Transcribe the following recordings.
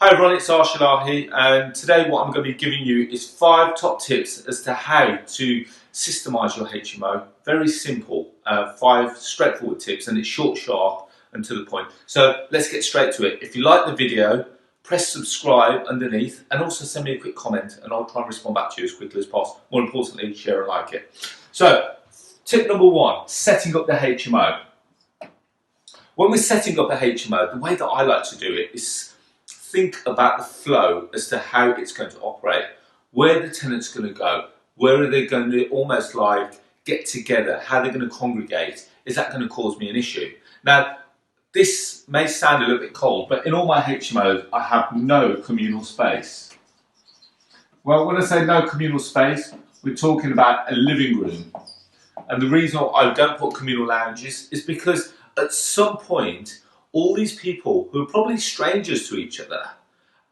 Hi everyone, it's Arsh Ellahi, and today what I'm going to be giving you is 5 top tips as to how to systemize your HMO. Very simple, 5 straightforward tips, and it's short, sharp and to the point. So let's get straight to it. If you like the video, press subscribe underneath and also send me a quick comment and I'll try and respond back to you as quickly as possible. More importantly, share and like it. So tip number 1, setting up the HMO. When we're setting up a HMO, the way that I like to do it is think about the flow as to how it's going to operate, where the tenant's going to go, where are they going to almost like get together, how they're going to congregate. Is that going to cause me an issue? Now, this may sound a little bit cold, but in all my HMOs, I have no communal space. Well, when I say no communal space, we're talking about a living room. And the reason I don't put communal lounges is because at some point, all these people who are probably strangers to each other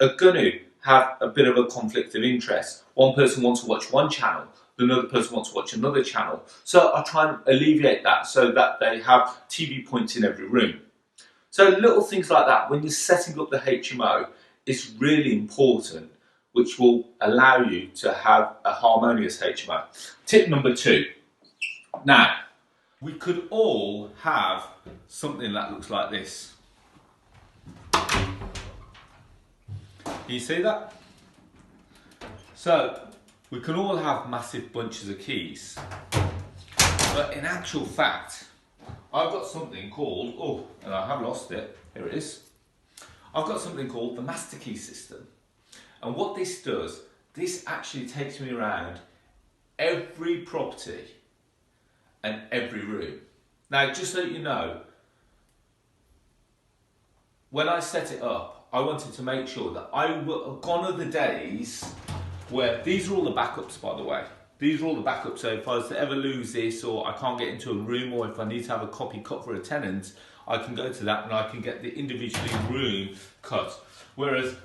are going to have a bit of a conflict of interest. One person wants to watch one channel, another person wants to watch another channel. So I try and alleviate that so that they have TV points in every room. So little things like that, when you're setting up the HMO, is really important, which will allow you to have a harmonious HMO. Tip number 2. Now, we could all have something that looks like this. Can you see that? So, we can all have massive bunches of keys, but in actual fact, I've got something called, and I have lost it, here it is. I've got something called the master key system. And what this does, this actually takes me around every property and every room. Now, just so you know, when I set it up, I wanted to make sure that gone are the days where, these are all the backups by the way, these are all the backups, so if I was to ever lose this or I can't get into a room or if I need to have a copy cut for a tenant, I can go to that and I can get the individually room cut. Whereas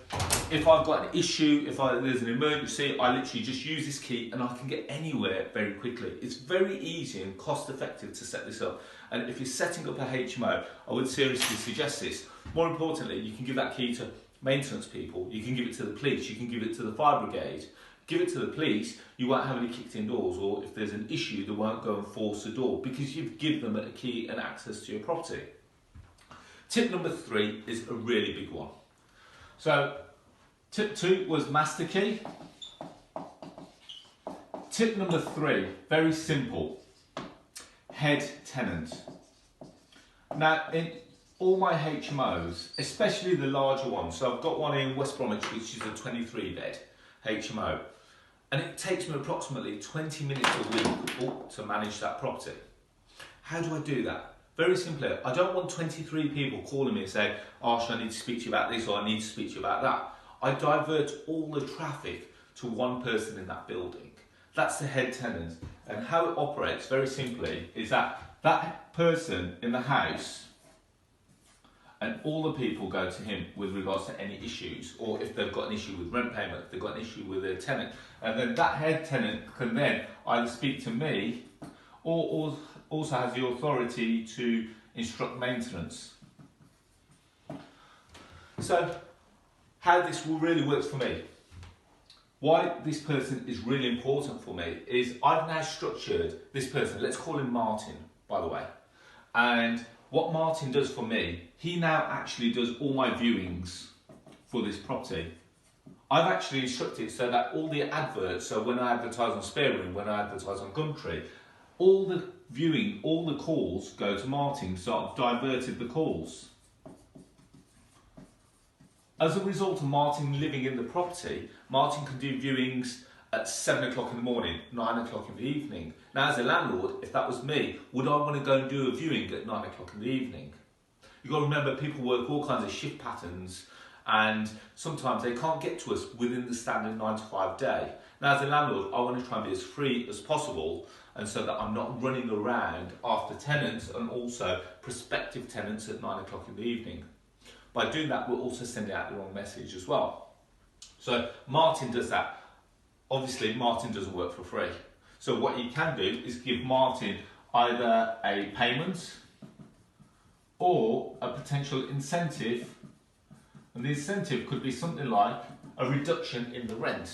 if I've got an issue, if there's an emergency, I literally just use this key and I can get anywhere very quickly. It's very easy and cost effective to set this up. And if you're setting up a HMO, I would seriously suggest this. More importantly, you can give that key to maintenance people, you can give it to the police, you can give it to the fire brigade. Give it to the police, you won't have any kicked in doors, or if there's an issue, they won't go and force the door because you've given them a key and access to your property. Tip number 3 is a really big one. So, tip 2 was master key. Tip number 3, very simple, head tenant. Now, in all my HMOs, especially the larger ones, so I've got one in West Bromwich, which is a 23-bed HMO, and it takes me approximately 20 minutes a week to manage that property. How do I do that? Very simply, I don't want 23 people calling me and saying, Arsh, I need to speak to you about this or I need to speak to you about that. I divert all the traffic to one person in that building. That's the head tenant. And how it operates, very simply, is that that person in the house and all the people go to him with regards to any issues, or if they've got an issue with rent payment, if they've got an issue with their tenant. And then that head tenant can then either speak to me or also has the authority to instruct maintenance. So, how this really works for me, why this person is really important for me, is I've now structured this person, let's call him Martin, by the way. And what Martin does for me, he now actually does all my viewings for this property. I've actually instructed so that all the adverts, so when I advertise on Spare Room, when I advertise on Gumtree, all the viewing, all the calls go to Martin, so I've diverted the calls. As a result of Martin living in the property, Martin can do viewings at 7 o'clock in the morning, 9 o'clock in the evening. Now as a landlord, if that was me, would I want to go and do a viewing at 9 o'clock in the evening? You've got to remember, people work all kinds of shift patterns and sometimes they can't get to us within the standard 9 to 5 day. Now as a landlord, I want to try and be as free as possible, and so that I'm not running around after tenants and also prospective tenants at 9 o'clock in the evening. By doing that, we're also sending out the wrong message as well. So Martin does that. Obviously, Martin doesn't work for free. So what you can do is give Martin either a payment or a potential incentive And the incentive could be something like a reduction in the rent.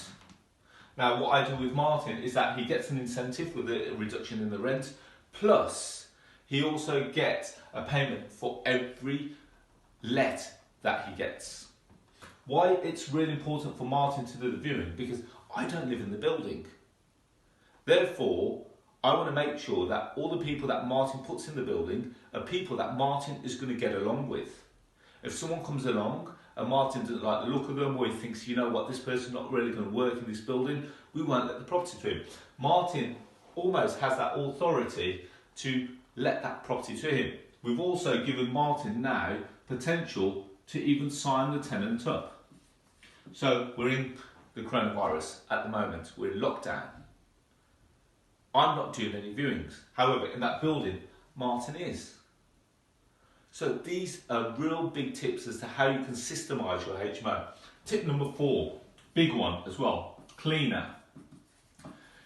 Now, what I do with Martin is that he gets an incentive with a reduction in the rent, plus he also gets a payment for every let that he gets. Why it's really important for Martin to do the viewing? Because I don't live in the building. Therefore, I want to make sure that all the people that Martin puts in the building are people that Martin is going to get along with. If someone comes along and Martin doesn't like the look of them, or he thinks, you know what, this person's not really going to work in this building, we won't let the property to him. Martin almost has that authority to let that property to him. We've also given Martin now potential to even sign the tenant up. So we're in the coronavirus at the moment, we're in lockdown. I'm not doing any viewings. However, in that building, Martin is. So these are real big tips as to how you can systemize your HMO. Tip number 4, big one as well, cleaner.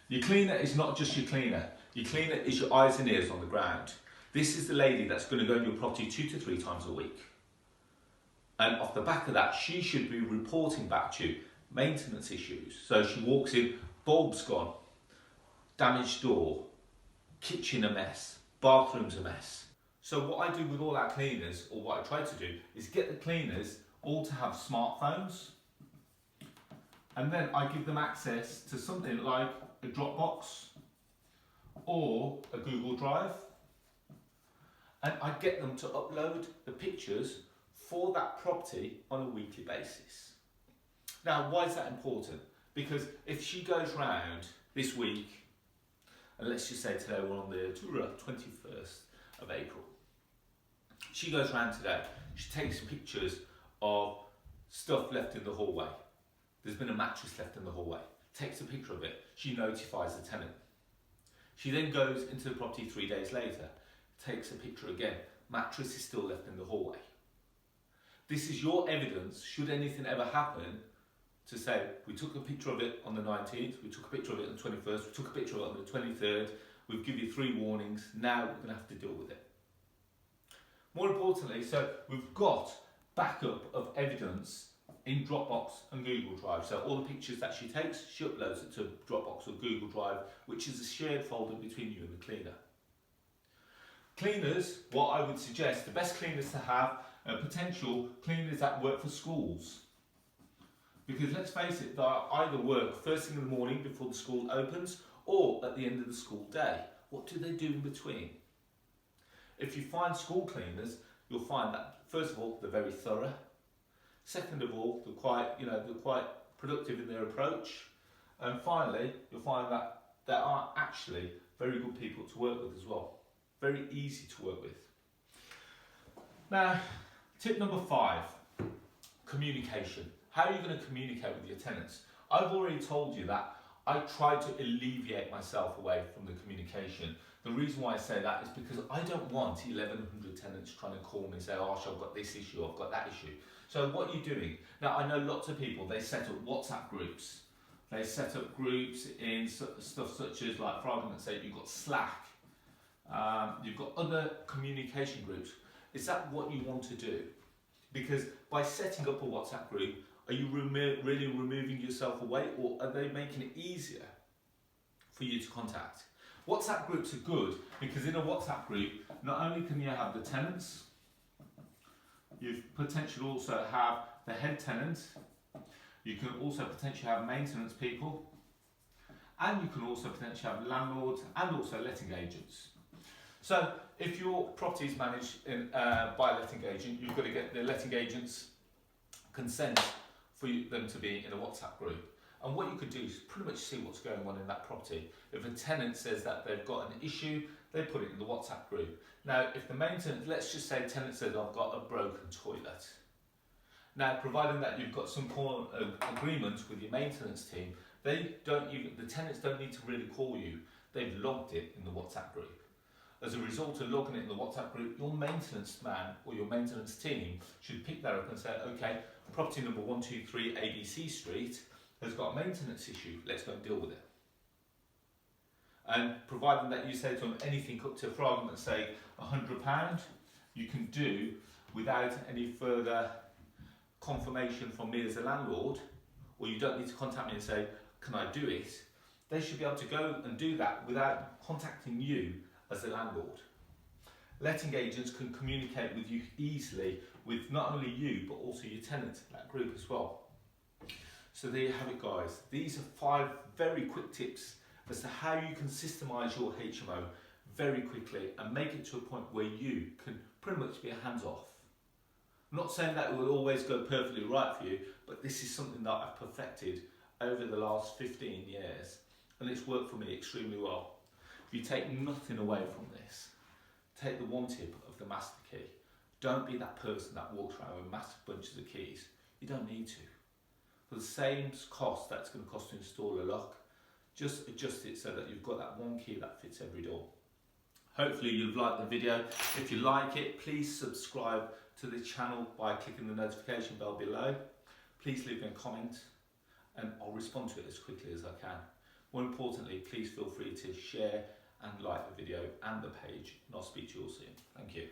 Your cleaner is not just your cleaner. Your cleaner is your eyes and ears on the ground. This is the lady that's going to go in your property 2 to 3 times a week. And off the back of that, she should be reporting back to you maintenance issues. So she walks in, bulb's gone, damaged door, kitchen a mess, bathroom's a mess. So what I do with all our cleaners, or what I try to do, is get the cleaners all to have smartphones, and then I give them access to something like a Dropbox or a Google Drive, and I get them to upload the pictures for that property on a weekly basis. Now, why is that important? Because if she goes round this week, and let's just say today we're on the 21st of April, she goes round today, she takes pictures of stuff left in the hallway. There's been a mattress left in the hallway. Takes a picture of it. She notifies the tenant. She then goes into the property 3 days later, takes a picture again. Mattress is still left in the hallway. This is your evidence, should anything ever happen, to say, we took a picture of it on the 19th, we took a picture of it on the 21st, we took a picture of it on the 23rd, we've given you 3 warnings, now we're going to have to deal with it. More importantly, so we've got backup of evidence in Dropbox and Google Drive. So all the pictures that she takes, she uploads it to Dropbox or Google Drive, which is a shared folder between you and the cleaner. Cleaners, what I would suggest, the best cleaners to have are potential cleaners that work for schools. Because let's face it, they either work first thing in the morning before the school opens, or at the end of the school day. What do they do in between? If you find school cleaners, you'll find that, first of all, they're very thorough. Second of all, they're quite productive in their approach. And finally, you'll find that they are actually very good people to work with as well. Very easy to work with. Now, tip number 5, communication. How are you going to communicate with your tenants? I've already told you that I try to alleviate myself away from the communication. The reason why I say that is because I don't want 1,100 tenants trying to call me and say, Arsh, I've got this issue, I've got that issue. So what are you doing? Now, I know lots of people, they set up WhatsApp groups. They set up groups in stuff such as, like, for argument's sake, you've got Slack. You've got other communication groups. Is that what you want to do? Because by setting up a WhatsApp group, are you really removing yourself away, or are they making it easier for you to contact? WhatsApp groups are good because in a WhatsApp group, not only can you have the tenants, you potentially also have the head tenant, you can also potentially have maintenance people, and you can also potentially have landlords and also letting agents. So if your property is managed by a letting agent, you've got to get the letting agent's consent for them to be in a WhatsApp group. And what you could do is pretty much see what's going on in that property. If a tenant says that they've got an issue, they put it in the WhatsApp group. Now, if the maintenance, let's just say tenant says, I've got a broken toilet. Now, providing that you've got some form of agreement with your maintenance team, the tenants don't need to really call you. They've logged it in the WhatsApp group. As a result of logging it in the WhatsApp group, your maintenance man or your maintenance team should pick that up and say, okay, property number 123 ABC Street has got a maintenance issue, let's go and deal with it. And providing that you say to them anything up to, for argument's sake, £100, you can do without any further confirmation from me as a landlord, or you don't need to contact me and say, can I do it? They should be able to go and do that without contacting you as a landlord. Letting agents can communicate with you easily with not only you, but also your tenant, that group as well. So there you have it, guys. These are 5 very quick tips as to how you can systemize your HMO very quickly and make it to a point where you can pretty much be hands off. I'm not saying that it will always go perfectly right for you, but this is something that I've perfected over the last 15 years, and it's worked for me extremely well. If you take nothing away from this, take the one tip of the master key. Don't be that person that walks around with massive bunches of keys. You don't need to. For the same cost that's going to cost to install a lock, just adjust it so that you've got that one key that fits every door. Hopefully you've liked the video. If you like it, please subscribe to the channel by clicking the notification bell below. Please leave me a comment and I'll respond to it as quickly as I can. More importantly, please feel free to share and like the video and the page, and I'll speak to you all soon. Thank you.